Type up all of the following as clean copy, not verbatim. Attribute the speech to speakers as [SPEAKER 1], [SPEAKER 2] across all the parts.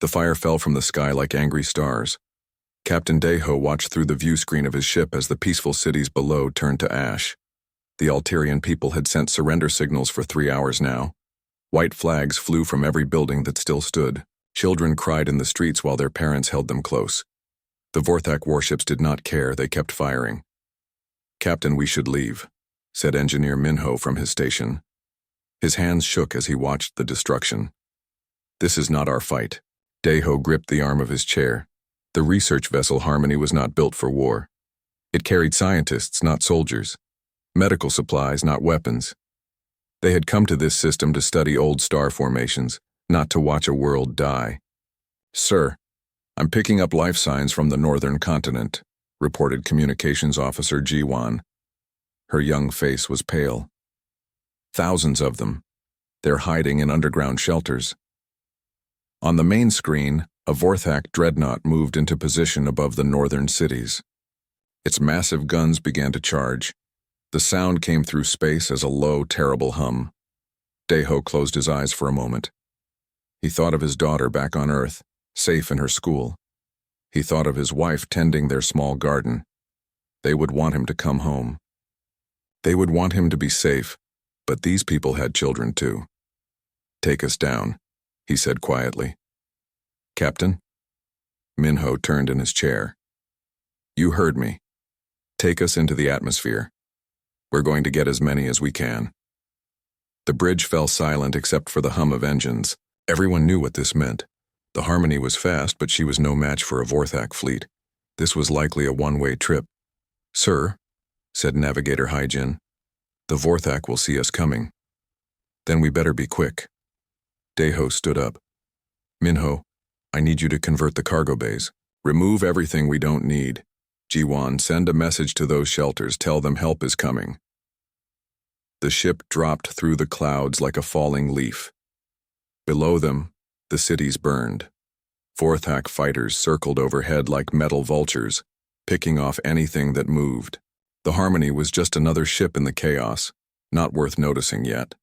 [SPEAKER 1] The fire fell from the sky like angry stars. Captain Deho watched through the view screen of his ship as the peaceful cities below turned to ash. The Alterian people had sent surrender signals for 3 hours now. White flags flew from every building that still stood. Children cried in the streets while their parents held them close. The Vorthak warships did not care, they kept firing. "Captain, we should leave," said Engineer Minho from his station. His hands shook as he watched the destruction. "This is not our fight." Deho gripped the arm of his chair. The research vessel Harmony was not built for war. It carried scientists, not soldiers. Medical supplies, not weapons. They had come to this system to study old star formations, not to watch a world die. "Sir, I'm picking up life signs from the northern continent," reported Communications Officer Jiwan. Her young face was pale. "Thousands of them. They're hiding in underground shelters." On the main screen, a Vorthak dreadnought moved into position above the northern cities. Its massive guns began to charge. The sound came through space as a low, terrible hum. Deho closed his eyes for a moment. He thought of his daughter back on Earth, safe in her school. He thought of his wife tending their small garden. They would want him to come home. They would want him to be safe, but these people had children too. "Take us down," he said quietly. "Captain?" Minho turned in his chair. "You heard me. Take us into the atmosphere. We're going to get as many as we can." The bridge fell silent except for the hum of engines. Everyone knew what this meant. The Harmony was fast, but she was no match for a Vorthak fleet. This was likely a one-way trip. "Sir," said Navigator Hyjin, "the Vorthak will see us coming. Then we better be quick." Deho stood up. "Minho, I need you to convert the cargo bays. Remove everything we don't need. Jiwan, send a message to those shelters. Tell them help is coming." The ship dropped through the clouds like a falling leaf. Below them, the cities burned. Vorthak fighters circled overhead like metal vultures, picking off anything that moved. The Harmony was just another ship in the chaos, not worth noticing yet.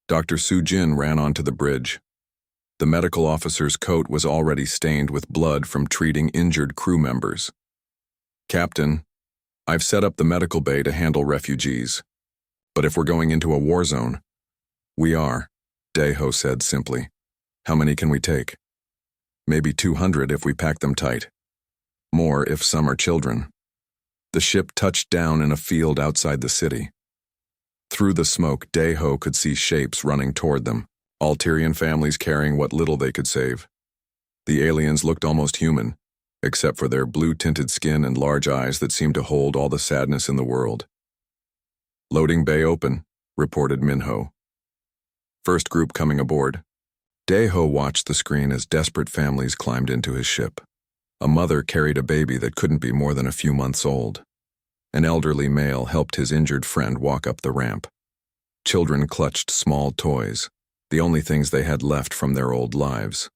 [SPEAKER 1] Dr. Sujin ran onto the bridge. The medical officer's coat was already stained with blood from treating injured crew members. "Captain, I've set up the medical bay to handle refugees. But if we're going into a war zone..." "We are," Deho said simply. "How many can we take?" "Maybe 200 if we pack them tight. More if some are children." The ship touched down in a field outside the city. Through the smoke, Deho could see shapes running toward them, Alterian families carrying what little they could save. The aliens looked almost human, except for their blue-tinted skin and large eyes that seemed to hold all the sadness in the world. "Loading bay open," reported Minho. "First group coming aboard." Deho watched the screen as desperate families climbed into his ship. A mother carried a baby that couldn't be more than a few months old. An elderly male helped his injured friend walk up the ramp. Children clutched small toys, the only things they had left from their old lives.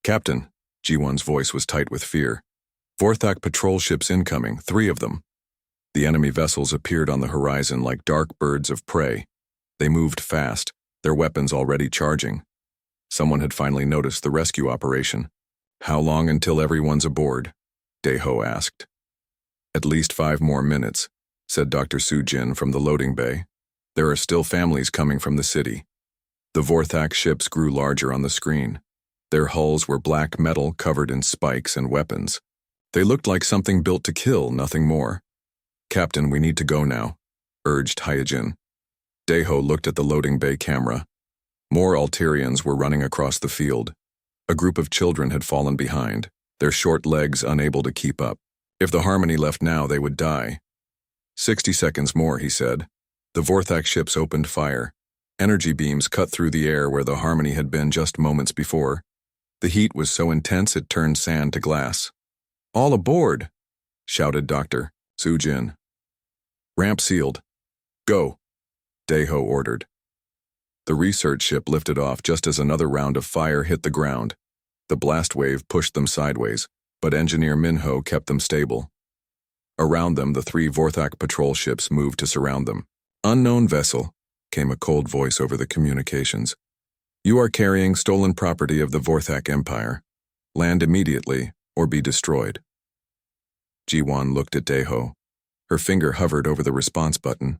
[SPEAKER 1] "Captain," Jiwan's voice was tight with fear. "Vorthak patrol ships incoming, 3 of them." The enemy vessels appeared on the horizon like dark birds of prey. They moved fast, their weapons already charging. Someone had finally noticed the rescue operation. "How long until everyone's aboard?" Deho asked. "At least 5 more minutes," said Dr. Sujin from the loading bay. "There are still families coming from the city." The Vorthak ships grew larger on the screen. Their hulls were black metal covered in spikes and weapons. They looked like something built to kill, nothing more. "Captain, we need to go now," urged Hyjin. Deho looked at the loading bay camera. More Alterians were running across the field. A group of children had fallen behind, their short legs unable to keep up. If the Harmony left now, they would die. 60 seconds more, he said. The Vorthak ships opened fire. Energy beams cut through the air where the Harmony had been just moments before. The heat was so intense it turned sand to glass. "All aboard!" shouted Dr. Sujin. "Ramp sealed. Go," Deho ordered. The research ship lifted off just as another round of fire hit the ground. The blast wave pushed them sideways, but Engineer Minho kept them stable. Around them, the 3 Vorthak patrol ships moved to surround them. "Unknown vessel," came a cold voice over the communications. You are carrying stolen property of the Vorthak Empire. Land immediately, or be destroyed. Jiwan looked at Daeho. Her finger hovered over the response button.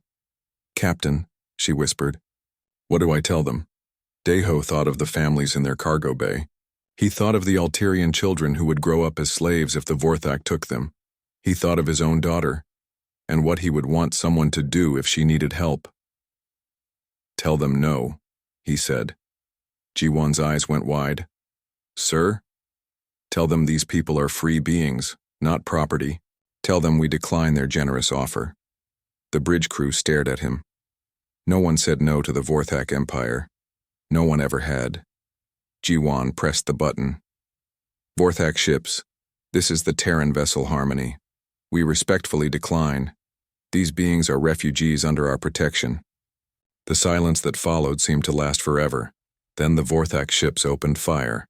[SPEAKER 1] Captain, she whispered. What do I tell them? Daeho thought of the families in their cargo bay. He thought of the Alterian children who would grow up as slaves if the Vorthak took them. He thought of his own daughter, and what he would want someone to do if she needed help. Tell them no, he said. Jiwan's eyes went wide. Sir? Tell them these people are free beings, not property. Tell them we decline their generous offer. The bridge crew stared at him. No one said no to the Vorthak Empire. No one ever had. Jiwan pressed the button. Vorthak ships, this is the Terran vessel Harmony. We respectfully decline. These beings are refugees under our protection. The silence that followed seemed to last forever. Then the Vorthak ships opened fire.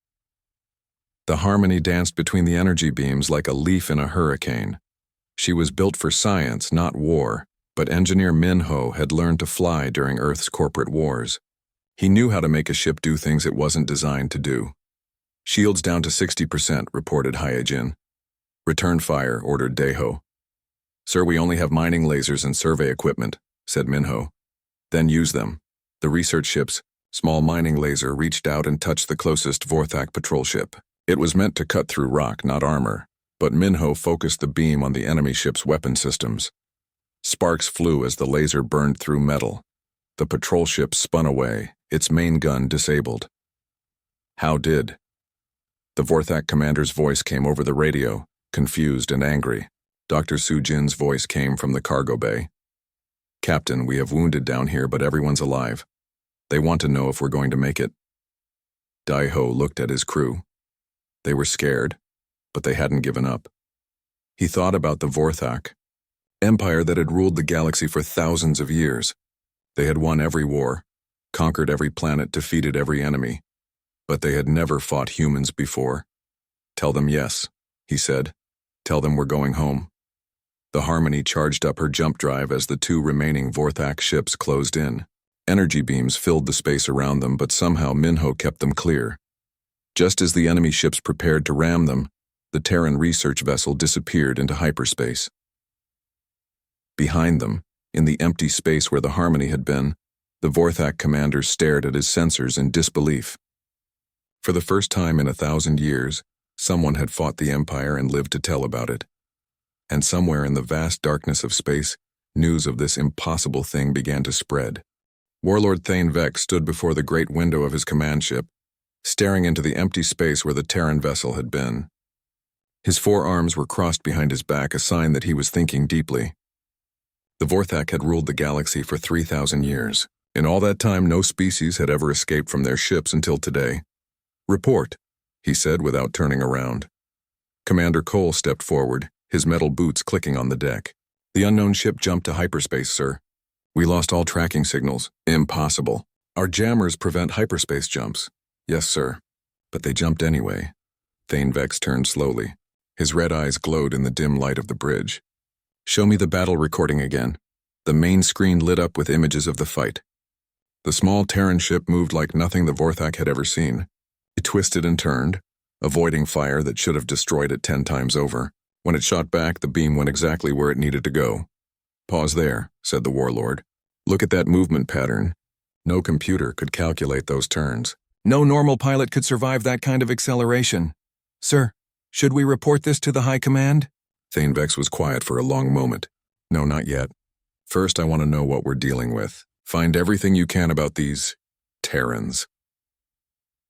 [SPEAKER 1] The Harmony danced between the energy beams like a leaf in a hurricane. She was built for science, not war, but engineer Minho had learned to fly during Earth's corporate wars. He knew how to make a ship do things it wasn't designed to do. Shields down to 60%, reported Hyojin. Return fire, ordered Daeho. Sir, we only have mining lasers and survey equipment, said Minho. Then use them. The research ship's small mining laser reached out and touched the closest Vorthak patrol ship. It was meant to cut through rock, not armor, but Minho focused the beam on the enemy ship's weapon systems. Sparks flew as the laser burned through metal. The patrol ship spun away, its main gun disabled. How did? The Vorthak commander's voice came over the radio, confused and angry. Dr. Sujin's voice came from the cargo bay. Captain, we have wounded down here, but everyone's alive. They want to know if we're going to make it. Daeho looked at his crew. They were scared, but they hadn't given up. He thought about the Vorthak, empire that had ruled the galaxy for thousands of years. They had won every war, conquered every planet, defeated every enemy, but they had never fought humans before. Tell them yes, he said. Tell them we're going home. The Harmony charged up her jump drive as the two remaining Vorthak ships closed in. Energy beams filled the space around them, but somehow Minho kept them clear. Just as the enemy ships prepared to ram them, the Terran research vessel disappeared into hyperspace. Behind them, in the empty space where the Harmony had been, the Vorthak commander stared at his sensors in disbelief. For the first time in 1,000 years, someone had fought the Empire and lived to tell about it. And somewhere in the vast darkness of space, news of this impossible thing began to spread. Warlord Thane Vex stood before the great window of his command ship, staring into the empty space where the Terran vessel had been. His forearms were crossed behind his back, a sign that he was thinking deeply. The Vorthak had ruled the galaxy for 3,000 years. In all that time, no species had ever escaped from their ships until today. Report, he said without turning around. Commander Cole stepped forward, his metal boots clicking on the deck. The unknown ship jumped to hyperspace, sir. We lost all tracking signals. Impossible. Our jammers prevent hyperspace jumps. Yes, sir. But they jumped anyway. Thane Vex turned slowly. His red eyes glowed in the dim light of the bridge. Show me the battle recording again. The main screen lit up with images of the fight. The small Terran ship moved like nothing the Vorthak had ever seen. It twisted and turned, avoiding fire that should have destroyed it 10 times over. When it shot back, the beam went exactly where it needed to go. Pause there, said the warlord. Look at that movement pattern. No computer could calculate those turns. No normal pilot could survive that kind of acceleration. Sir, should we report this to the High Command? Thane Vex was quiet for a long moment. No, not yet. First, I want to know what we're dealing with. Find everything you can about these Terrans.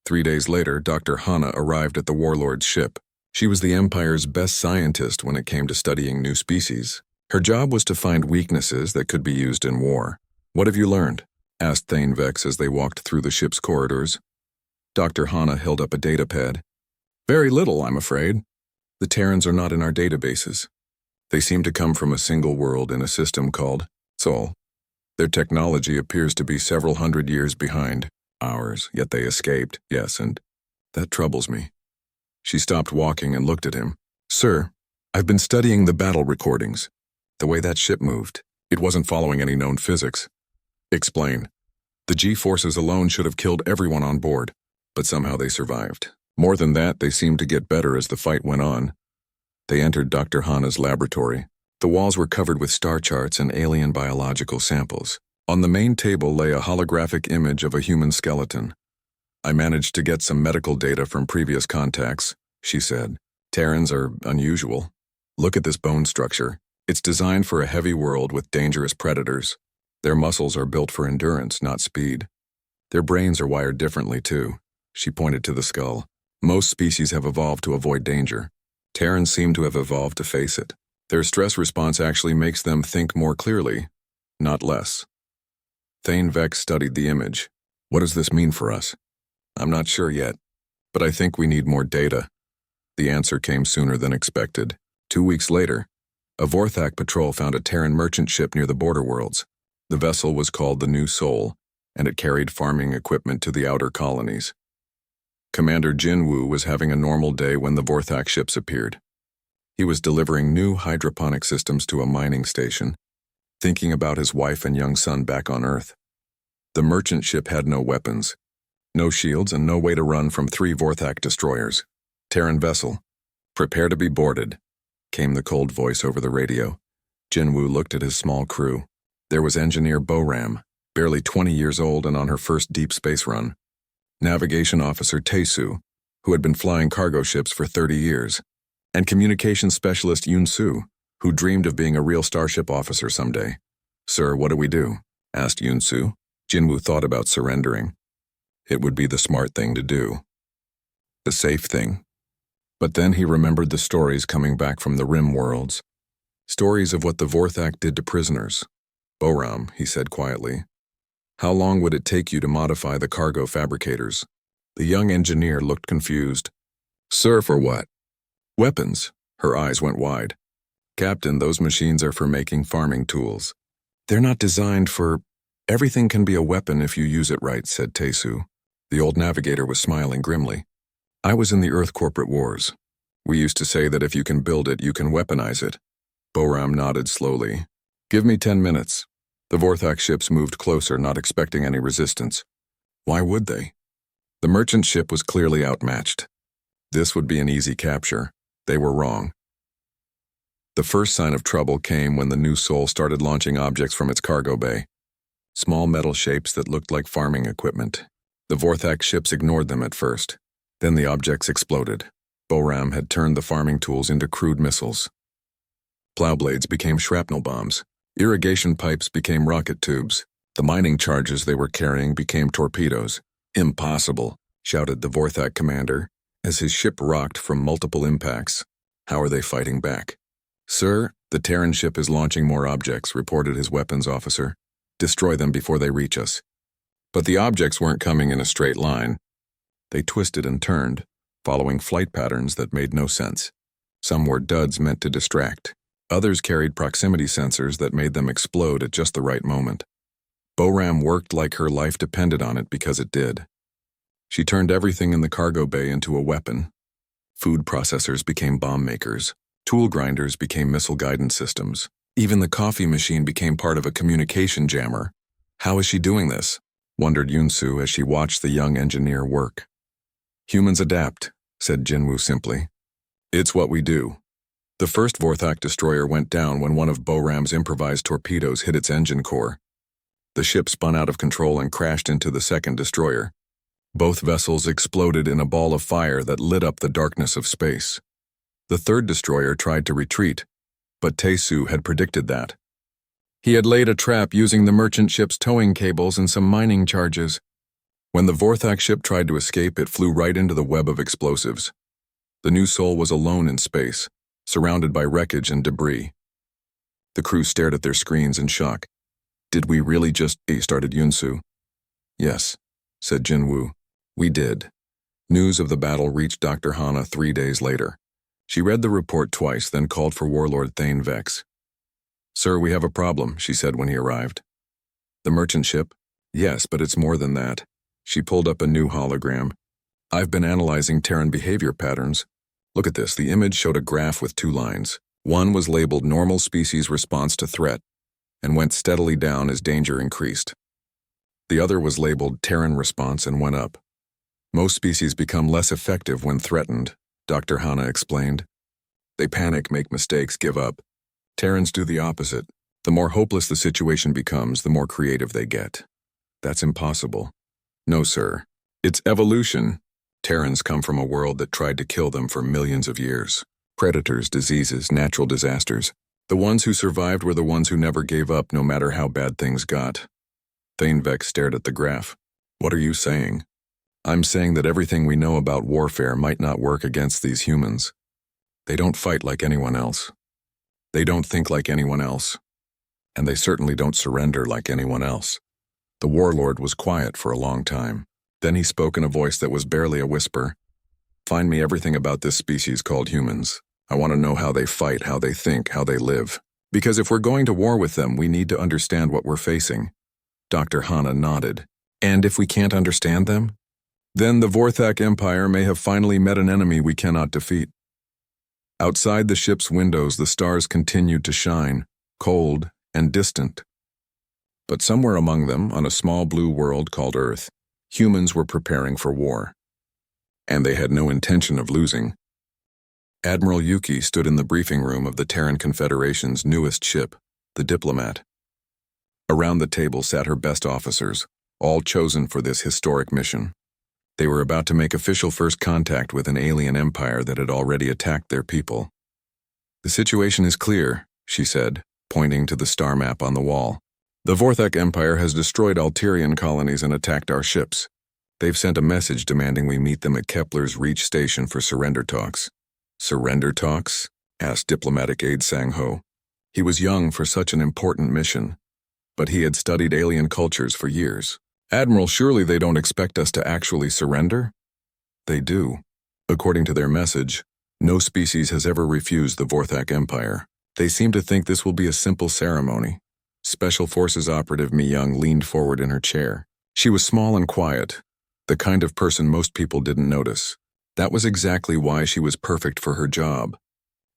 [SPEAKER 1] 3 days later, Dr. Hana arrived at the warlord's ship. She was the Empire's best scientist when it came to studying new species. Her job was to find weaknesses that could be used in war. What have you learned? Asked Thane Vex as they walked through the ship's corridors. Dr. Hana held up a datapad. Very little, I'm afraid. The Terrans are not in our databases. They seem to come from a single world in a system called Sol. Their technology appears to be several hundred years behind ours, yet they escaped, yes, and that troubles me. She stopped walking and looked at him. Sir, I've been studying the battle recordings. The way that ship moved, it wasn't following any known physics. Explain. The G-forces alone should have killed everyone on board, but somehow they survived. More than that, they seemed to get better as the fight went on. They entered Dr. Hana's laboratory. The walls were covered with star charts and alien biological samples. On the main table lay a holographic image of a human skeleton. I managed to get some medical data from previous contacts, she said. Terrans are unusual. Look at this bone structure. It's designed for a heavy world with dangerous predators. Their muscles are built for endurance, not speed. Their brains are wired differently, too. She pointed to the skull. Most species have evolved to avoid danger. Terrans seem to have evolved to face it. Their stress response actually makes them think more clearly, not less. Thane Vex studied the image. What does this mean for us? I'm not sure yet, but I think we need more data. The answer came sooner than expected. 2 weeks later, a Vorthak patrol found a Terran merchant ship near the border worlds. The vessel was called the New Soul, and it carried farming equipment to the outer colonies. Commander Jinwoo was having a normal day when the Vorthak ships appeared. He was delivering new hydroponic systems to a mining station, thinking about his wife and young son back on Earth. The merchant ship had no weapons, no shields, and no way to run from 3 Vorthak destroyers. Terran vessel, prepare to be boarded, came the cold voice over the radio. Jinwoo looked at his small crew. There was Engineer Boram, barely 20 years old and on her first deep space run. Navigation Officer Taesu, who had been flying cargo ships for 30 years, and Communications Specialist Yunsu, who dreamed of being a real starship officer someday. Sir, what do we do? Asked Yunsu. Jinwoo thought about surrendering. It would be the smart thing to do. The safe thing. But then he remembered the stories coming back from the Rim worlds. Stories of what the Vorthak did to prisoners. Boram, he said quietly. How long would it take you to modify the cargo fabricators? The young engineer looked confused. Sir, for what? Weapons. Her eyes went wide. Captain, those machines are for making farming tools. They're not designed for... Everything can be a weapon if you use it right, said Taesu. The old navigator was smiling grimly. I was in the Earth corporate wars. We used to say that if you can build it, you can weaponize it. Boram nodded slowly. Give me 10 minutes. The Vorthak ships moved closer, not expecting any resistance. Why would they? The merchant ship was clearly outmatched. This would be an easy capture. They were wrong. The first sign of trouble came when the New Soul started launching objects from its cargo bay. Small metal shapes that looked like farming equipment. The Vorthak ships ignored them at first. Then the objects exploded. Boram had turned the farming tools into crude missiles. Plow blades became shrapnel bombs. Irrigation pipes became rocket tubes. The mining charges they were carrying became torpedoes. Impossible, shouted the Vorthak commander, as his ship rocked from multiple impacts. How are they fighting back? Sir, the Terran ship is launching more objects, reported his weapons officer. Destroy them before they reach us. But the objects weren't coming in a straight line. They twisted and turned, following flight patterns that made no sense. Some were duds meant to distract. Others carried proximity sensors that made them explode at just the right moment. Boram worked like her life depended on it because it did. She turned everything in the cargo bay into a weapon. Food processors became bomb makers. Tool grinders became missile guidance systems. Even the coffee machine became part of a communication jammer. How is she doing this? Wondered Yunsu as she watched the young engineer work. Humans adapt, said Jinwoo simply. It's what we do. The first Vorthak destroyer went down when one of Boram's improvised torpedoes hit its engine core. The ship spun out of control and crashed into the second destroyer. Both vessels exploded in a ball of fire that lit up the darkness of space. The third destroyer tried to retreat, but Taesu had predicted that. He had laid a trap using the merchant ship's towing cables and some mining charges. When the Vorthak ship tried to escape, it flew right into the web of explosives. The New Soul was alone in space, surrounded by wreckage and debris. The crew stared at their screens in shock. Did we really just... started Yunsu. Yes, said Jinwoo. We did. News of the battle reached Dr. Hana 3 days later. She read the report twice, then called for Warlord Thane Vex. Sir, we have a problem, she said when he arrived. The merchant ship? Yes, but it's more than that. She pulled up a new hologram. I've been analyzing Terran behavior patterns. Look at this. The image showed a graph with 2 lines. One was labeled normal species response to threat and went steadily down as danger increased. The other was labeled Terran response and went up. Most species become less effective when threatened, Dr. Hanna explained. They panic, make mistakes, give up. Terrans do the opposite. The more hopeless the situation becomes, the more creative they get. That's impossible. No, sir. It's evolution. Terrans come from a world that tried to kill them for millions of years. Predators, diseases, natural disasters. The ones who survived were the ones who never gave up, no matter how bad things got. Thanevex stared at the graph. What are you saying? I'm saying that everything we know about warfare might not work against these humans. They don't fight like anyone else. They don't think like anyone else. And they certainly don't surrender like anyone else. The warlord was quiet for a long time. Then he spoke in a voice that was barely a whisper. Find me everything about this species called humans. I want to know how they fight, how they think, how they live. Because if we're going to war with them, we need to understand what we're facing. Dr. Hanna nodded. And if we can't understand them? Then the Vorthak Empire may have finally met an enemy we cannot defeat. Outside the ship's windows, the stars continued to shine, cold and distant. But somewhere among them, on a small blue world called Earth, humans were preparing for war. And they had no intention of losing. Admiral Yuki stood in the briefing room of the Terran Confederation's newest ship, the Diplomat. Around the table sat her best officers, all chosen for this historic mission. They were about to make official first contact with an alien empire that had already attacked their people. The situation is clear, she said, pointing to the star map on the wall. The Vorthak Empire has destroyed Alterian colonies and attacked our ships. They've sent a message demanding we meet them at Kepler's Reach Station for surrender talks. Surrender talks? Asked diplomatic aide Sang-ho. He was young for such an important mission, but he had studied alien cultures for years. Admiral, surely they don't expect us to actually surrender? They do. According to their message, no species has ever refused the Vorthak Empire. They seem to think this will be a simple ceremony. Special Forces operative Mi Young leaned forward in her chair. She was small and quiet, the kind of person most people didn't notice. That was exactly why she was perfect for her job.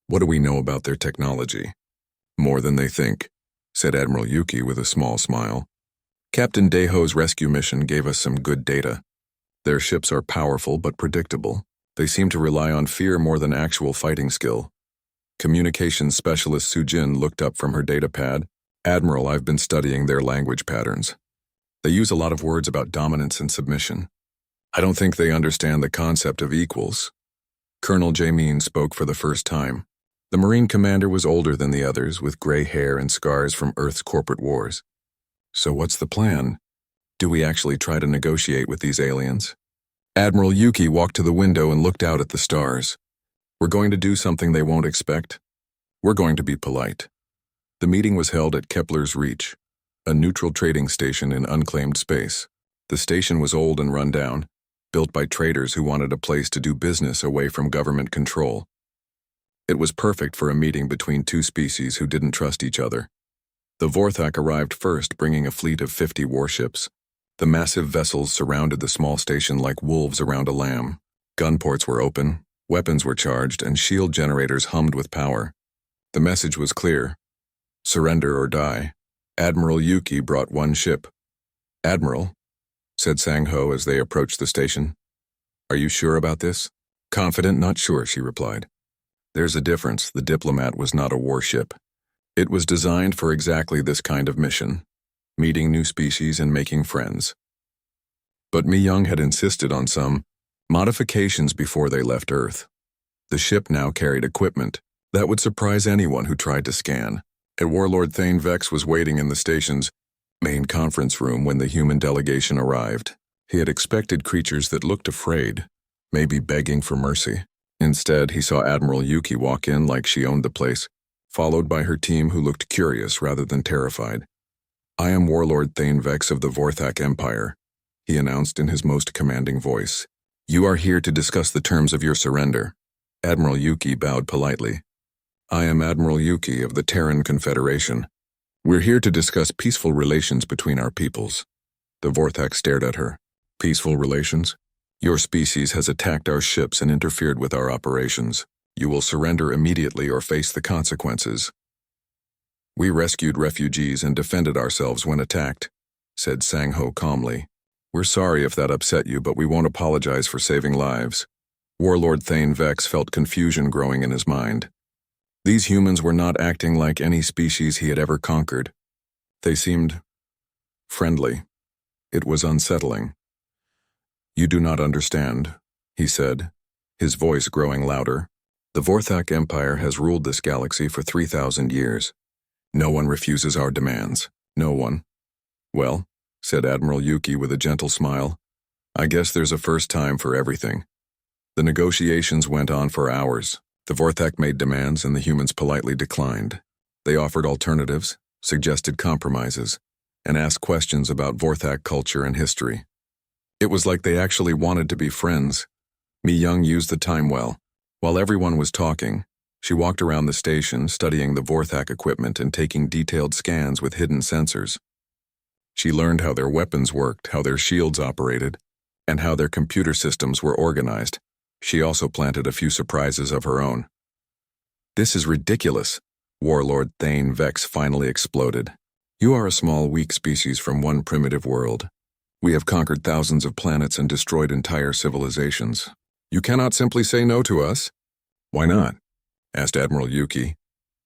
[SPEAKER 1] What do we know about their technology? More than they think, said Admiral Yuki with a small smile. Captain Daeho's rescue mission gave us some good data. Their ships are powerful but predictable. They seem to rely on fear more than actual fighting skill. Communications specialist Sujin looked up from her datapad. Admiral, I've been studying their language patterns. They use a lot of words about dominance and submission. I don't think they understand the concept of equals. Colonel Jamin spoke for the first time. The Marine commander was older than the others, with gray hair and scars from Earth's corporate wars. So what's the plan? Do we actually try to negotiate with these aliens? Admiral Yuki walked to the window and looked out at the stars. We're going to do something they won't expect. We're going to be polite. The meeting was held at Kepler's Reach, a neutral trading station in unclaimed space. The station was old and run down, built by traders who wanted a place to do business away from government control. It was perfect for a meeting between two species who didn't trust each other. The Vorthak arrived first, bringing a fleet of 50 warships. The massive vessels surrounded the small station like wolves around a lamb. Gunports were open, weapons were charged, and shield generators hummed with power. The message was clear. Surrender or die. Admiral Yuki brought one ship. Admiral, said Sang-ho as they approached the station. Are you sure about this? Confident, not sure, she replied. There's a difference. The Diplomat was not a warship. It was designed for exactly this kind of mission, meeting new species and making friends. But Mi Young had insisted on some modifications before they left Earth. The ship now carried equipment that would surprise anyone who tried to scan. And Warlord Thanevex was waiting in the station's main conference room when the human delegation arrived. He had expected creatures that looked afraid, maybe begging for mercy. Instead, he saw Admiral Yuki walk in like she owned the place, followed by her team who looked curious rather than terrified. I am Warlord Thanevex of the Vorthak Empire, he announced in his most commanding voice. You are here to discuss the terms of your surrender. Admiral Yuki bowed politely. I am Admiral Yuki of the Terran Confederation. We're here to discuss peaceful relations between our peoples. The Vorthak stared at her. Peaceful relations? Your species has attacked our ships and interfered with our operations. You will surrender immediately or face the consequences. We rescued refugees and defended ourselves when attacked. said Sang-Ho calmly. "We're sorry if that upset you, but we won't apologize for saving lives." Warlord Thane Vex felt confusion growing in his mind. These humans were not acting like any species he had ever conquered. They seemed friendly. It was unsettling. "You do not understand," he said, his voice growing louder. "The Vorthak Empire has ruled this galaxy for 3,000 years. No one refuses our demands. No one." "Well," said Admiral Yuki with a gentle smile, "I guess there's a first time for everything." The negotiations went on for hours. The Vorthak made demands and the humans politely declined. They offered alternatives, suggested compromises, and asked questions about Vorthak culture and history. It was like they actually wanted to be friends. Mi Young used the time well. While everyone was talking, she walked around the station studying the Vorthak equipment and taking detailed scans with hidden sensors. She learned how their weapons worked, how their shields operated, and how their computer systems were organized. She also planted a few surprises of her own. "This is ridiculous," Warlord Thane Vex finally exploded. "You are a small, weak species from one primitive world. We have conquered thousands of planets and destroyed entire civilizations. You cannot simply say no to us." "Why not?" asked Admiral Yuki.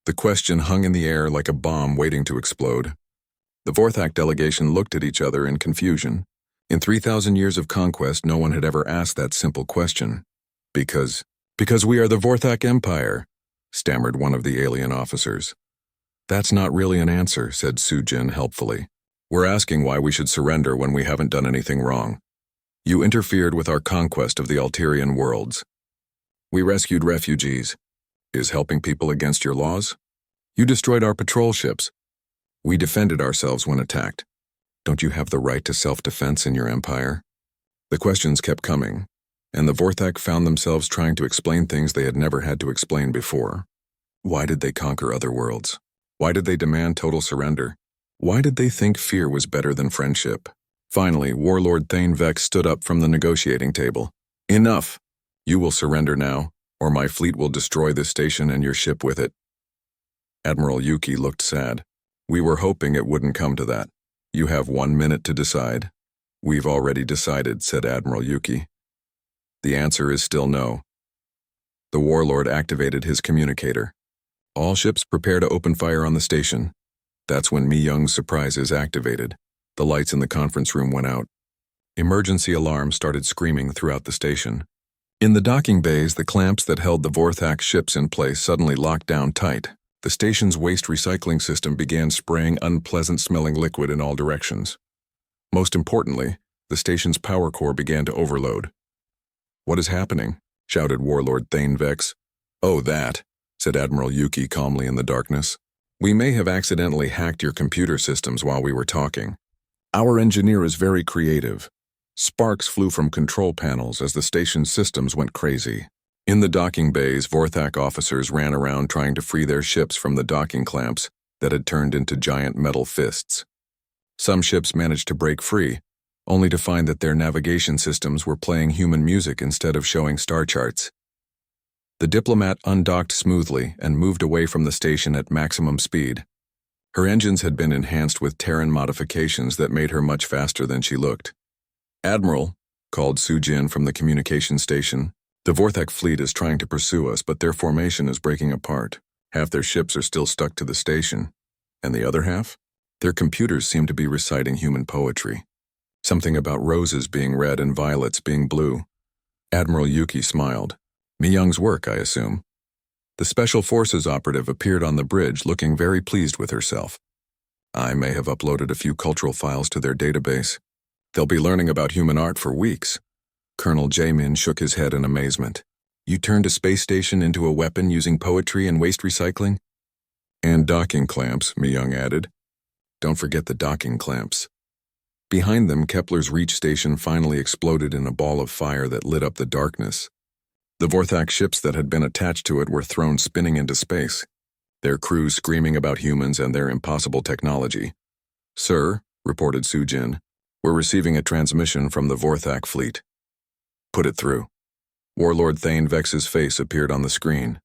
[SPEAKER 1] The question hung in the air like a bomb waiting to explode. The Vorthak delegation looked at each other in confusion. In 3,000 years of conquest, no one had ever asked that simple question. Because we are the Vorthak Empire," stammered one of the alien officers. "That's not really an answer," said Sujin helpfully. "We're asking why we should surrender when we haven't done anything wrong. You interfered with our conquest of the Alterian worlds. We rescued refugees. Is helping people against your laws? You destroyed our patrol ships. We defended ourselves when attacked. Don't you have the right to self-defense in your empire?" The questions kept coming, and the Vorthak found themselves trying to explain things they had never had to explain before. Why did they conquer other worlds? Why did they demand total surrender? Why did they think fear was better than friendship? Finally, Warlord Thane Vex stood up from the negotiating table. "Enough! You will surrender now, or my fleet will destroy this station and your ship with it." Admiral Yuki looked sad. "We were hoping it wouldn't come to that. You have 1 minute to decide." "We've already decided," said Admiral Yuki. "The answer is still no." The warlord activated his communicator. "All ships prepare to open fire on the station." That's when Mi Young's surprise is activated. The lights in the conference room went out. Emergency alarms started screaming throughout the station. In the docking bays, the clamps that held the Vorthak ships in place suddenly locked down tight. The station's waste recycling system began spraying unpleasant-smelling liquid in all directions. Most importantly, the station's power core began to overload. "What is happening?" shouted Warlord Thane Vex. "Oh, that," said Admiral Yuki calmly in the darkness. "We may have accidentally hacked your computer systems while we were talking. Our engineer is very creative. Sparks flew from control panels as the station's systems went crazy." In the docking bays, Vorthak officers ran around trying to free their ships from the docking clamps that had turned into giant metal fists. Some ships managed to break free, only to find that their navigation systems were playing human music instead of showing star charts. The diplomat undocked smoothly and moved away from the station at maximum speed. Her engines had been enhanced with Terran modifications that made her much faster than she looked. "Admiral," called Sujin from the communication station, "the Vorthak fleet is trying to pursue us, but their formation is breaking apart. Half their ships are still stuck to the station. And the other half? Their computers seem to be reciting human poetry. Something about roses being red and violets being blue." Admiral Yuki smiled. "Mi Young's work, I assume." The Special Forces operative appeared on the bridge looking very pleased with herself. "I may have uploaded a few cultural files to their database. They'll be learning about human art for weeks." Colonel Jamin shook his head in amazement. "You turned a space station into a weapon using poetry and waste recycling?" "And docking clamps," Mi Young added. "Don't forget the docking clamps." Behind them, Kepler's Reach station finally exploded in a ball of fire that lit up the darkness. The Vorthak ships that had been attached to it were thrown spinning into space, their crews screaming about humans and their impossible technology. "Sir," reported Sujin, "we're receiving a transmission from the Vorthak fleet." "Put it through." Warlord Thane Vex's face appeared on the screen.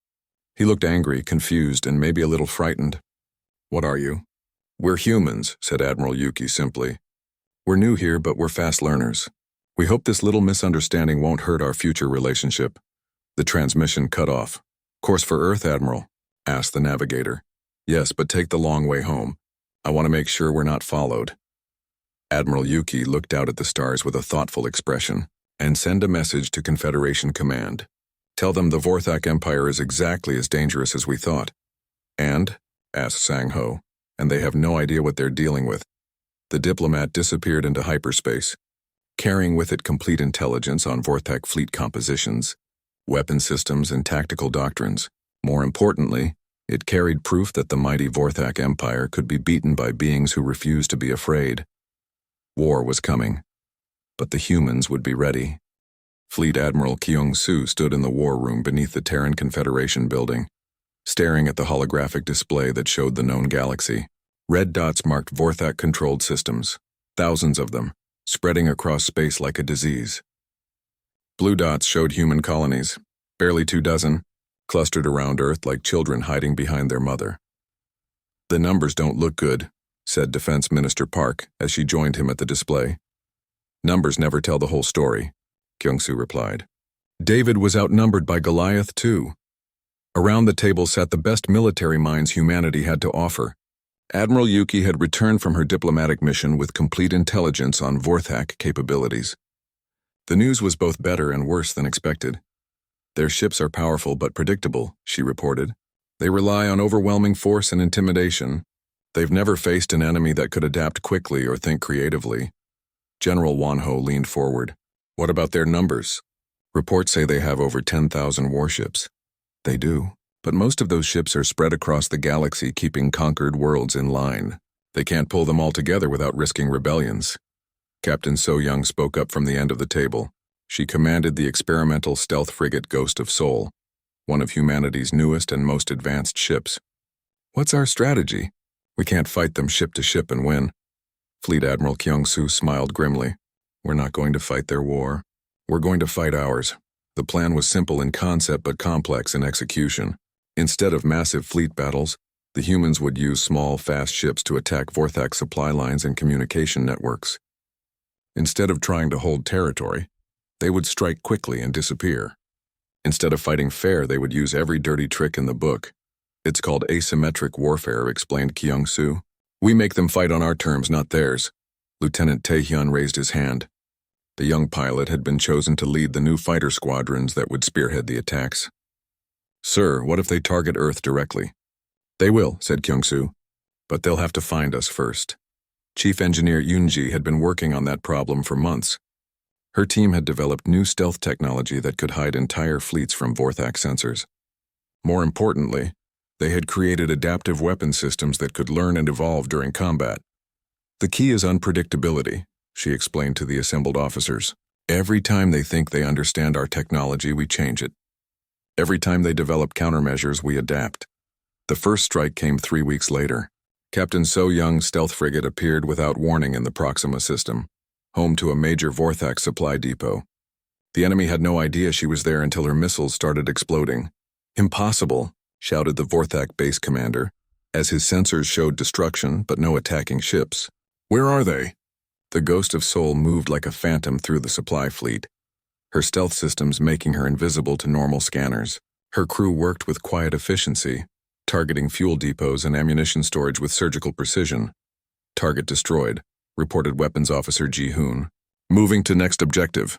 [SPEAKER 1] He looked angry, confused, and maybe a little frightened. "What are you?" "We're humans," said Admiral Yuki simply. We're new here, but we're fast learners. We hope this little misunderstanding won't hurt our future relationship." The transmission cut off. "Course for Earth, Admiral?" asked the navigator. "Yes, but take the long way home. I want to make sure we're not followed." Admiral Yuki looked out at the stars with a thoughtful expression. "And send a message to Confederation Command. Tell them the Vorthak Empire is exactly as dangerous as we thought." "And?" asked Sang-Ho. "And they have no idea what they're dealing with." The diplomat disappeared into hyperspace, carrying with it complete intelligence on Vorthak fleet compositions, weapon systems, and tactical doctrines. More importantly, it carried proof that the mighty Vorthak Empire could be beaten by beings who refused to be afraid. War was coming, but the humans would be ready. Fleet Admiral Kyung-Soo stood in the war room beneath the Terran Confederation building, staring at the holographic display that showed the known galaxy. Red dots marked Vorthak-controlled systems, thousands of them, spreading across space like a disease. Blue dots showed human colonies, barely 24, clustered around Earth like children hiding behind their mother. "The numbers don't look good," said Defense Minister Park as she joined him at the display. "Numbers never tell the whole story," Kyung-Soo replied. David was outnumbered by Goliath too. Around the table sat the best military minds humanity had to offer. Admiral Yuki had returned from her diplomatic mission with complete intelligence on Vorthak capabilities. The news was both better and worse than expected. "Their ships are powerful but predictable," she reported. "They rely on overwhelming force and intimidation. They've never faced an enemy that could adapt quickly or think creatively." General Wonho leaned forward. "What about their numbers? Reports say they have over 10,000 warships." "They do. But most of those ships are spread across the galaxy, keeping conquered worlds in line. They can't pull them all together without risking rebellions." Captain So-Young spoke up from the end of the table. She commanded the experimental stealth frigate Ghost of Seoul, one of humanity's newest and most advanced ships. "What's our strategy? We can't fight them ship to ship and win." Fleet Admiral Kyung-Soo smiled grimly. "We're not going to fight their war. We're going to fight ours." The plan was simple in concept but complex in execution. Instead of massive fleet battles, the humans would use small, fast ships to attack Vorthak supply lines and communication networks. Instead of trying to hold territory, they would strike quickly and disappear. Instead of fighting fair, they would use every dirty trick in the book. "It's called asymmetric warfare," explained Kyung-Soo. "We make them fight on our terms, not theirs." Lieutenant Tae-hyun raised his hand. The young pilot had been chosen to lead the new fighter squadrons that would spearhead the attacks. "Sir, what if they target Earth directly?" "They will," said Kyung-Soo. "But they'll have to find us first." Chief Engineer Yoon-ji had been working on that problem for months. Her team had developed new stealth technology that could hide entire fleets from Vorthak sensors. More importantly, they had created adaptive weapon systems that could learn and evolve during combat. "The key is unpredictability," she explained to the assembled officers. "Every time they think they understand our technology, we change it. Every time they develop countermeasures, we adapt." The first strike came 3 weeks later. Captain So-Young's stealth frigate appeared without warning in the Proxima system, home to a major Vorthak supply depot. The enemy had no idea she was there until her missiles started exploding. "Impossible," shouted the Vorthak base commander, as his sensors showed destruction but no attacking ships. "Where are they?" The Ghost of Seoul moved like a phantom through the supply fleet, her stealth systems making her invisible to normal scanners. Her crew worked with quiet efficiency, targeting fuel depots and ammunition storage with surgical precision. "Target destroyed," reported Weapons Officer Ji-hoon. "Moving to next objective."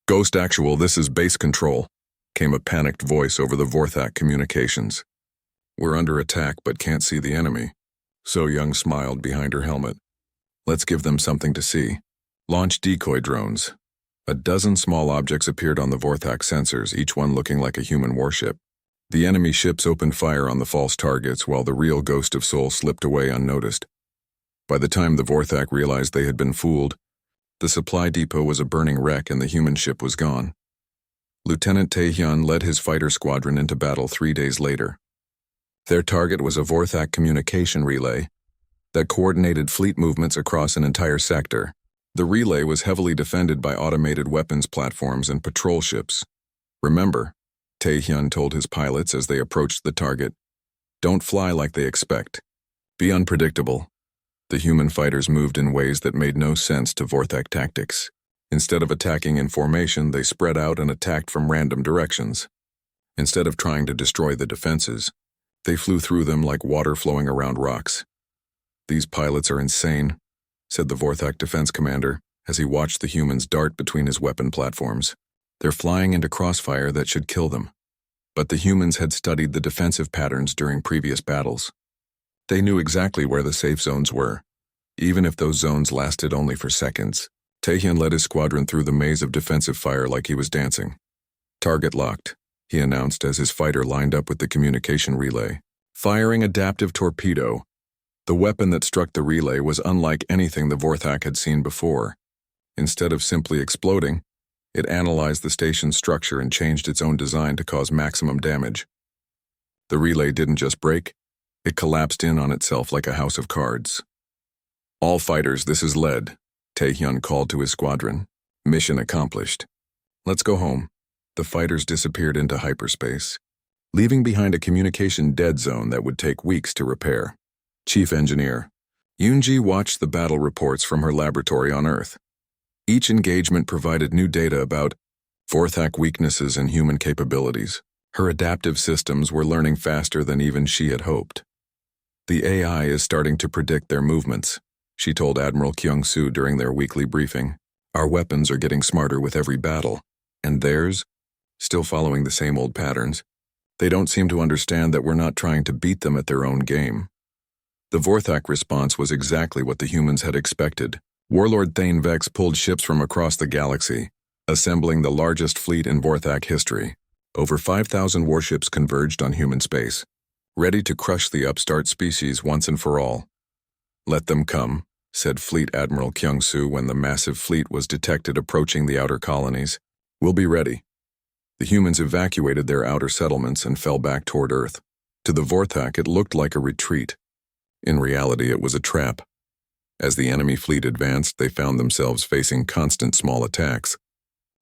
[SPEAKER 1] "Ghost Actual, this is base control," came a panicked voice over the Vorthak communications. "We're under attack but can't see the enemy." So-Young smiled behind her helmet. "Let's give them something to see. Launch decoy drones." A dozen small objects appeared on the Vorthak sensors, each one looking like a human warship. The enemy ships opened fire on the false targets while the real Ghost of Seoul slipped away unnoticed. By the time the Vorthak realized they had been fooled, the supply depot was a burning wreck and the human ship was gone. Lieutenant Tae-hyun led his fighter squadron into battle 3 days later. Their target was a Vorthak communication relay that coordinated fleet movements across an entire sector. The relay was heavily defended by automated weapons platforms and patrol ships. "Remember," Tae-hyun told his pilots as they approached the target, "don't fly like they expect. Be unpredictable. The human fighters moved in ways that made no sense to Vorthak tactics. Instead of attacking in formation, they spread out and attacked from random directions. Instead of trying to destroy the defenses, they flew through them like water flowing around rocks. "These pilots are insane," said the Vorthak defense commander as he watched the humans dart between his weapon platforms. "They're flying into crossfire that should kill them." But the humans had studied the defensive patterns during previous battles. They knew exactly where the safe zones were, even if those zones lasted only for seconds. Taehyun led his squadron through the maze of defensive fire like he was dancing. "Target locked," he announced as his fighter lined up with the communication relay. Firing adaptive torpedo. The weapon that struck the relay was unlike anything the Vorthak had seen before. Instead of simply exploding, it analyzed the station's structure and changed its own design to cause maximum damage. The relay didn't just break, it collapsed in on itself like a house of cards. "All fighters, this is lead," Taehyun called to his squadron. "Mission accomplished. Let's go home." The fighters disappeared into hyperspace, leaving behind a communication dead zone that would take weeks to repair. Chief Engineer Yoonji watched the battle reports from her laboratory on Earth. Each engagement provided new data about Vorthak weaknesses and human capabilities. Her adaptive systems were learning faster than even she had hoped. "The AI is starting to predict their movements," she told Admiral Kyung-soo during their weekly briefing. "Our weapons are getting smarter with every battle. And theirs? Still following the same old patterns. They don't seem to understand that we're not trying to beat them at their own game." The Vorthak response was exactly what the humans had expected. Warlord Thane Vex pulled ships from across the galaxy, assembling the largest fleet in Vorthak history. Over 5,000 warships converged on human space, ready to crush the upstart species once and for all. "Let them come," said Fleet Admiral Kyung-soo when the massive fleet was detected approaching the outer colonies. "We'll be ready." The humans evacuated their outer settlements and fell back toward Earth. To the Vorthak, it looked like a retreat. In reality, it was a trap. As the enemy fleet advanced, they found themselves facing constant small attacks.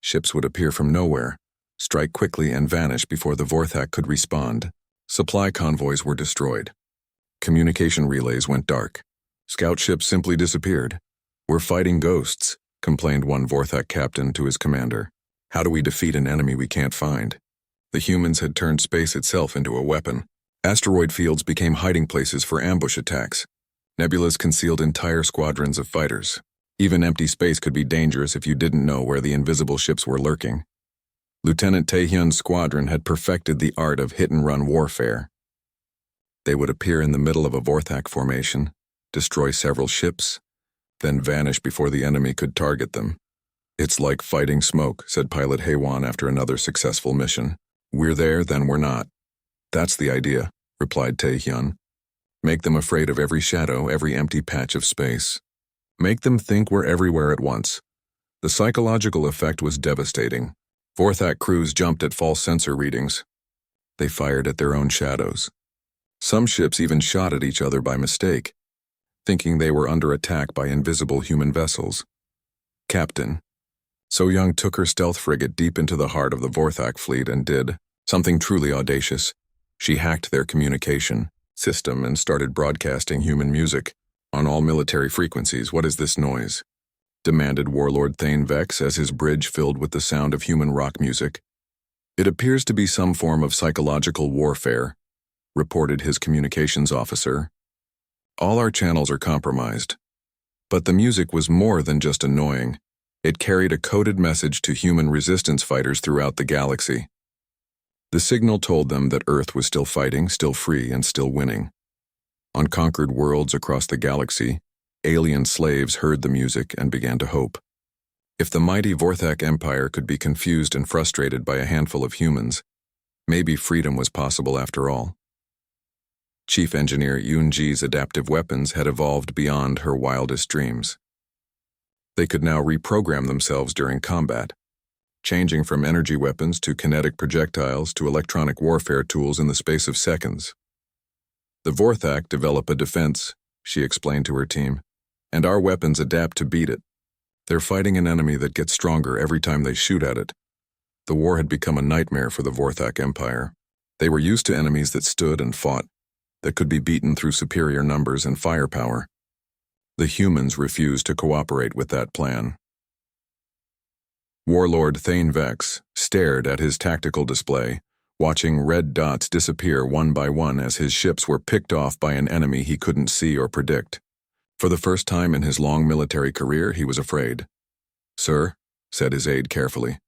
[SPEAKER 1] Ships would appear from nowhere, strike quickly and vanish before the Vorthak could respond. Supply convoys were destroyed. Communication relays went dark. Scout ships simply disappeared. "We're fighting ghosts," complained one Vorthak captain to his commander. "How do we defeat an enemy we can't find?" The humans had turned space itself into a weapon. Asteroid fields became hiding places for ambush attacks. Nebulas concealed entire squadrons of fighters. Even empty space could be dangerous if you didn't know where the invisible ships were lurking. Lieutenant Taehyun's squadron had perfected the art of hit-and-run warfare. They would appear in the middle of a Vorthak formation, destroy several ships, then vanish before the enemy could target them. "It's like fighting smoke," said Pilot Haewon after another successful mission. "We're there, then we're not." "That's the idea," replied Taehyun. "Make them afraid of every shadow, every empty patch of space. Make them think we're everywhere at once." The psychological effect was devastating. Vorthak crews jumped at false sensor readings. They fired at their own shadows. Some ships even shot at each other by mistake, thinking they were under attack by invisible human vessels. Captain So-young took her stealth frigate deep into the heart of the Vorthak fleet and did something truly audacious. She hacked their communication system and started broadcasting human music on all military frequencies. "What is this noise?" demanded Warlord Thane Vex as his bridge filled with the sound of human rock music. "It appears to be some form of psychological warfare," reported his communications officer. "All our channels are compromised." But the music was more than just annoying. It carried a coded message to human resistance fighters throughout the galaxy. The signal told them that Earth was still fighting, still free, and still winning. On conquered worlds across the galaxy, alien slaves heard the music and began to hope. If the mighty Vorthak Empire could be confused and frustrated by a handful of humans, maybe freedom was possible after all. Chief Engineer Yoonji's adaptive weapons had evolved beyond her wildest dreams. They could now reprogram themselves during combat, changing from energy weapons to kinetic projectiles to electronic warfare tools in the space of seconds. "The Vorthak develop a defense," she explained to her team, "and our weapons adapt to beat it. They're fighting an enemy that gets stronger every time they shoot at it." The war had become a nightmare for the Vorthak Empire. They were used to enemies that stood and fought, that could be beaten through superior numbers and firepower. The humans refused to cooperate with that plan. Warlord Thane Vex stared at his tactical display, watching red dots disappear one by one as his ships were picked off by an enemy he couldn't see or predict. For the first time in his long military career, he was afraid. "Sir," said his aide carefully,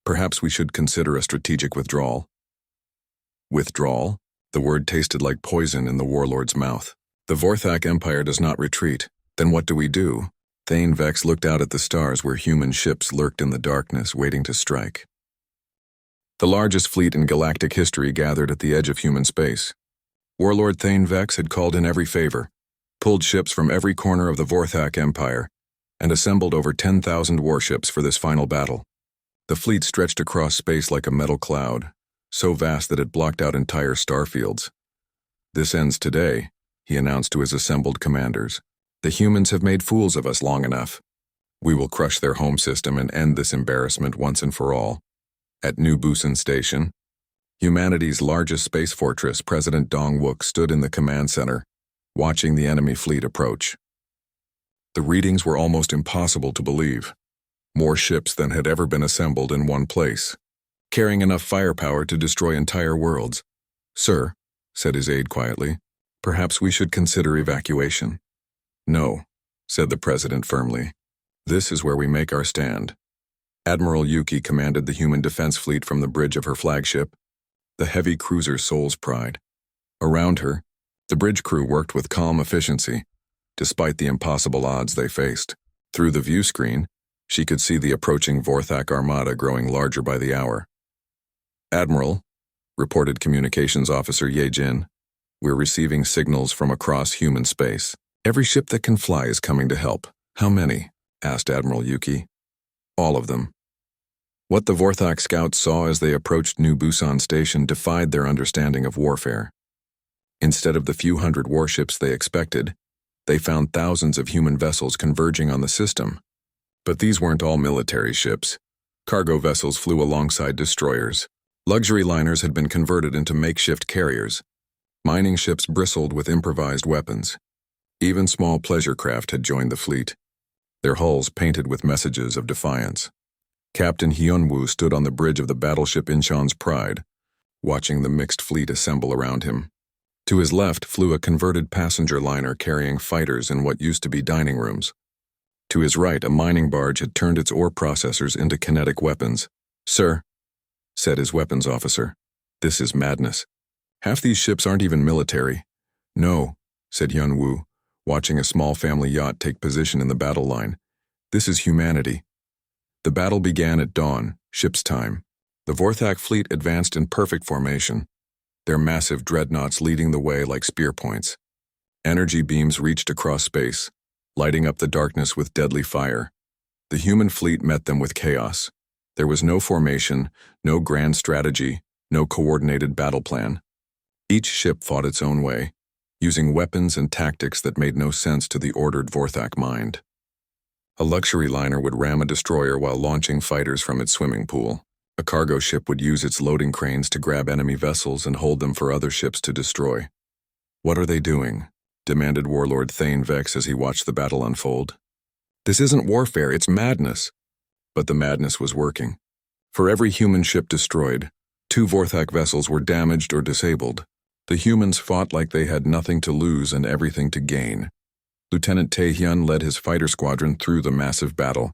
[SPEAKER 1] "perhaps we should consider a strategic withdrawal." Withdrawal? The word tasted like poison in the warlord's mouth. "The Vorthak Empire does not retreat. Then what do we do?" Thane Vex looked out at the stars where human ships lurked in the darkness, waiting to strike. The largest fleet in galactic history gathered at the edge of human space. Warlord Thane Vex had called in every favor, pulled ships from every corner of the Vorthak Empire, and assembled over 10,000 warships for this final battle. The fleet stretched across space like a metal cloud, so vast that it blocked out entire starfields. "This ends today," he announced to his assembled commanders. "The humans have made fools of us long enough. We will crush their home system and end this embarrassment once and for all." At New Busan Station, humanity's largest space fortress, President Dong Wook stood in the command center, watching the enemy fleet approach. The readings were almost impossible to believe. More ships than had ever been assembled in one place, carrying enough firepower to destroy entire worlds. "Sir," said his aide quietly, "perhaps we should consider evacuation." "No," said the president firmly. "This is where we make our stand." Admiral Yuki commanded the human defense fleet from the bridge of her flagship, the heavy cruiser Soul's Pride. Around her, the bridge crew worked with calm efficiency, despite the impossible odds they faced. Through the view screen, she could see the approaching Vorthak armada growing larger by the hour. "Admiral," reported Communications Officer Ye Jin, "we're receiving signals from across human space. Every ship that can fly is coming to help." "How many?" asked Admiral Yuki. "All of them." What the Vorthak scouts saw as they approached New Busan Station defied their understanding of warfare. Instead of the few hundred warships they expected, they found thousands of human vessels converging on the system. But these weren't all military ships. Cargo vessels flew alongside destroyers. Luxury liners had been converted into makeshift carriers. Mining ships bristled with improvised weapons. Even small pleasure craft had joined the fleet, their hulls painted with messages of defiance. Captain Hyunwoo stood on the bridge of the battleship Incheon's Pride, watching the mixed fleet assemble around him. To his left flew a converted passenger liner carrying fighters in what used to be dining rooms. To his right, a mining barge had turned its ore processors into kinetic weapons. "Sir," said his weapons officer, "this is madness. Half these ships aren't even military." "No," said Hyunwoo, watching a small family yacht take position in the battle line. "This is humanity." The battle began at dawn, ship's time. The Vorthak fleet advanced in perfect formation, their massive dreadnoughts leading the way like spear points. Energy beams reached across space, lighting up the darkness with deadly fire. The human fleet met them with chaos. There was no formation, no grand strategy, no coordinated battle plan. Each ship fought its own way, using weapons and tactics that made no sense to the ordered Vorthak mind. A luxury liner would ram a destroyer while launching fighters from its swimming pool. A cargo ship would use its loading cranes to grab enemy vessels and hold them for other ships to destroy. "What are they doing?" demanded Warlord Thane Vex as he watched the battle unfold. "This isn't warfare, it's madness." But the madness was working. For every human ship destroyed, 2 Vorthak vessels were damaged or disabled. The humans fought like they had nothing to lose and everything to gain. Lieutenant Taehyun led his fighter squadron through the massive battle,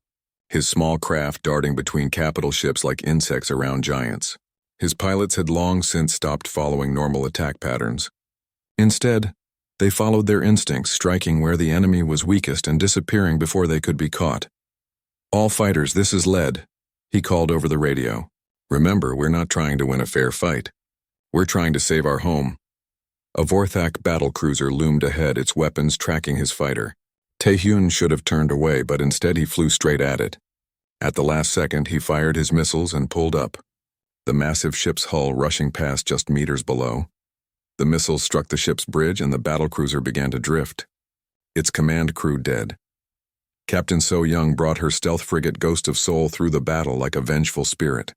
[SPEAKER 1] his small craft darting between capital ships like insects around giants. His pilots had long since stopped following normal attack patterns. Instead, they followed their instincts, striking where the enemy was weakest and disappearing before they could be caught. "All fighters, this is Lead," he called over the radio. "Remember, we're not trying to win a fair fight. We're trying to save our home." A Vorthak battlecruiser loomed ahead, its weapons tracking his fighter. Taehyun should have turned away, but instead he flew straight at it. At the last second, he fired his missiles and pulled up, the massive ship's hull rushing past just meters below. The missiles struck the ship's bridge and the battlecruiser began to drift, its command crew dead. Captain So Young brought her stealth frigate Ghost of Soul through the battle like a vengeful spirit.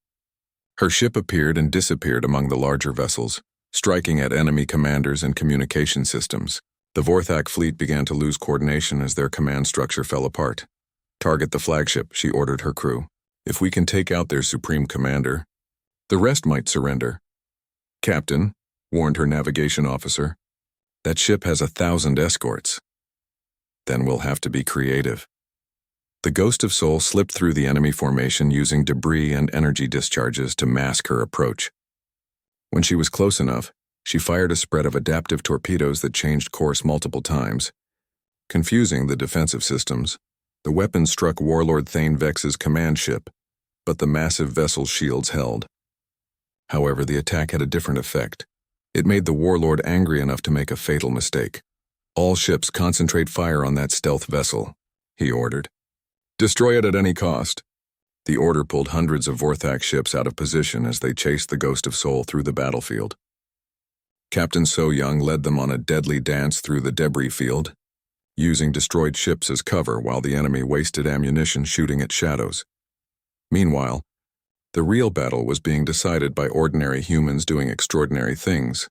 [SPEAKER 1] Her ship appeared and disappeared among the larger vessels, striking at enemy commanders and communication systems. The Vorthak fleet began to lose coordination as their command structure fell apart. "Target the flagship," she ordered her crew. "If we can take out their supreme commander, the rest might surrender." "Captain," warned her navigation officer, "that ship has 1,000 escorts." "Then we'll have to be creative." The Ghost of Soul slipped through the enemy formation using debris and energy discharges to mask her approach. When she was close enough, she fired a spread of adaptive torpedoes that changed course multiple times. Confusing the defensive systems, the weapons struck Warlord Thane Vex's command ship, but the massive vessel's shields held. However, the attack had a different effect. It made the Warlord angry enough to make a fatal mistake. "All ships concentrate fire on that stealth vessel," he ordered. "Destroy it at any cost." The order pulled hundreds of Vorthak ships out of position as they chased the Ghost of Soul through the battlefield. Captain So Young led them on a deadly dance through the debris field, using destroyed ships as cover while the enemy wasted ammunition shooting at shadows. Meanwhile, the real battle was being decided by ordinary humans doing extraordinary things.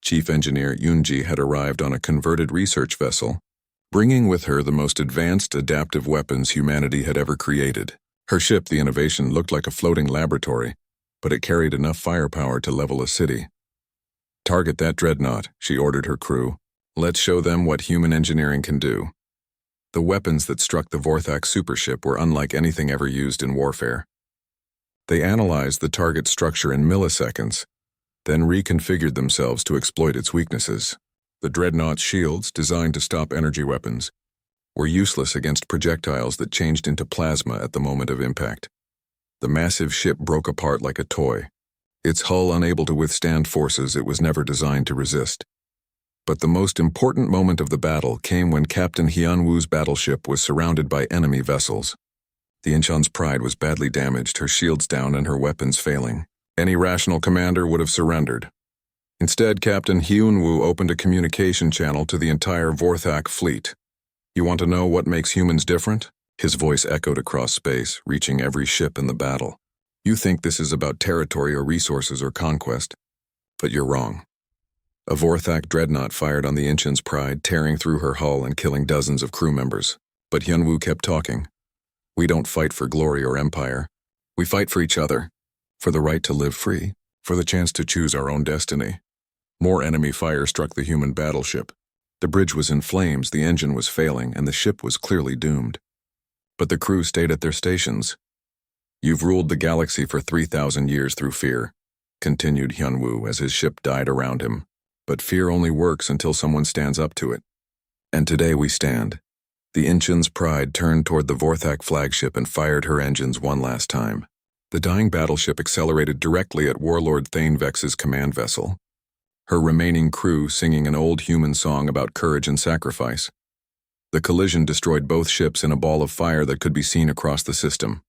[SPEAKER 1] Chief Engineer Yunji had arrived on a converted research vessel, bringing with her the most advanced adaptive weapons humanity had ever created. Her ship, the Innovation, looked like a floating laboratory, but it carried enough firepower to level a city. "Target that dreadnought," she ordered her crew. "Let's show them what human engineering can do." The weapons that struck the Vorthak supership were unlike anything ever used in warfare. They analyzed the target structure in milliseconds, then reconfigured themselves to exploit its weaknesses. The dreadnought's shields, designed to stop energy weapons, were useless against projectiles that changed into plasma at the moment of impact. The massive ship broke apart like a toy, its hull unable to withstand forces it was never designed to resist. But the most important moment of the battle came when Captain Hyunwoo's battleship was surrounded by enemy vessels. The Incheon's Pride was badly damaged, her shields down and her weapons failing. Any rational commander would have surrendered. Instead, Captain Hyunwoo opened a communication channel to the entire Vorthak fleet. "You want to know what makes humans different?" His voice echoed across space, reaching every ship in the battle. "You think this is about territory or resources or conquest, but you're wrong." A Vorthak dreadnought fired on the Incheon's Pride, tearing through her hull and killing dozens of crew members. But Hyunwoo kept talking. "We don't fight for glory or empire. We fight for each other, for the right to live free, for the chance to choose our own destiny." More enemy fire struck the human battleship. The bridge was in flames, the engine was failing, and the ship was clearly doomed. But the crew stayed at their stations. "You've ruled the galaxy for 3,000 years through fear," continued Hyunwoo as his ship died around him. "But fear only works until someone stands up to it. And today we stand." The Incheon's Pride turned toward the Vorthak flagship and fired her engines one last time. The dying battleship accelerated directly at Warlord Thane Vex's command vessel, her remaining crew singing an old human song about courage and sacrifice. The collision destroyed both ships in a ball of fire that could be seen across the system.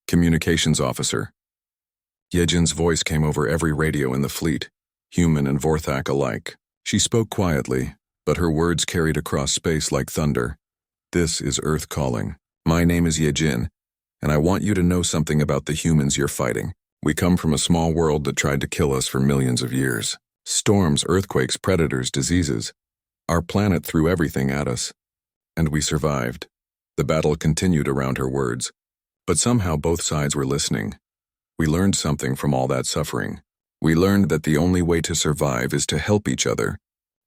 [SPEAKER 1] Communications Officer. Yejin's voice came over every radio in the fleet, human and Vorthak alike. She spoke quietly, but her words carried across space like thunder. "This is Earth calling. My name is Yejin, and I want you to know something about the humans you're fighting. We come from a small world that tried to kill us for millions of years. Storms, earthquakes, predators, diseases. Our planet threw everything at us. And we survived." The battle continued around her words, but somehow both sides were listening. "We learned something from all that suffering. We learned that the only way to survive is to help each other.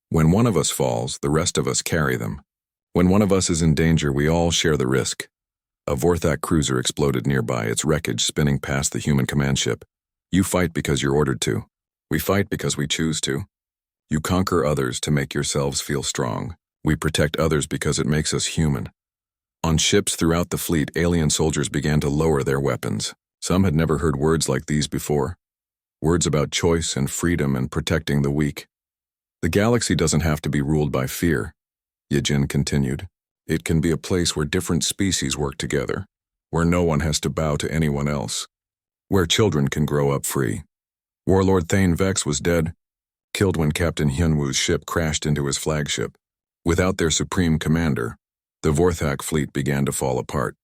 [SPEAKER 1] When one of us falls, the rest of us carry them. When one of us is in danger, we all share the risk." A Vorthak cruiser exploded nearby, its wreckage spinning past the human command ship. "You fight because you're ordered to. We fight because we choose to. You conquer others to make yourselves feel strong. We protect others because it makes us human." On ships throughout the fleet, alien soldiers began to lower their weapons. Some had never heard words like these before. Words about choice and freedom and protecting the weak. "The galaxy doesn't have to be ruled by fear," Yejin continued. "It can be a place where different species work together, where no one has to bow to anyone else, where children can grow up free." Warlord Thane Vex was dead, killed when Captain Hyunwoo's ship crashed into his flagship. Without their supreme commander, the Vorthak fleet began to fall apart.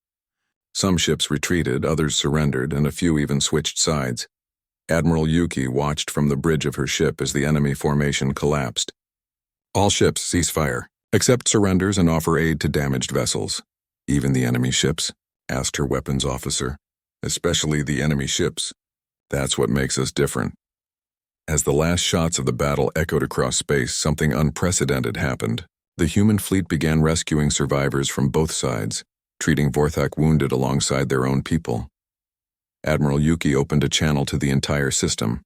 [SPEAKER 1] Some ships retreated, others surrendered, and a few even switched sides. Admiral Yuki watched from the bridge of her ship as the enemy formation collapsed. All ships cease fire, accept surrenders and offer aid to damaged vessels. Even the enemy ships? Asked her weapons officer. Especially the enemy ships. That's what makes us different. As the last shots of the battle echoed across space, something unprecedented happened. The human fleet began rescuing survivors from both sides, treating Vorthak wounded alongside their own people. Admiral Yuki opened a channel to the entire system.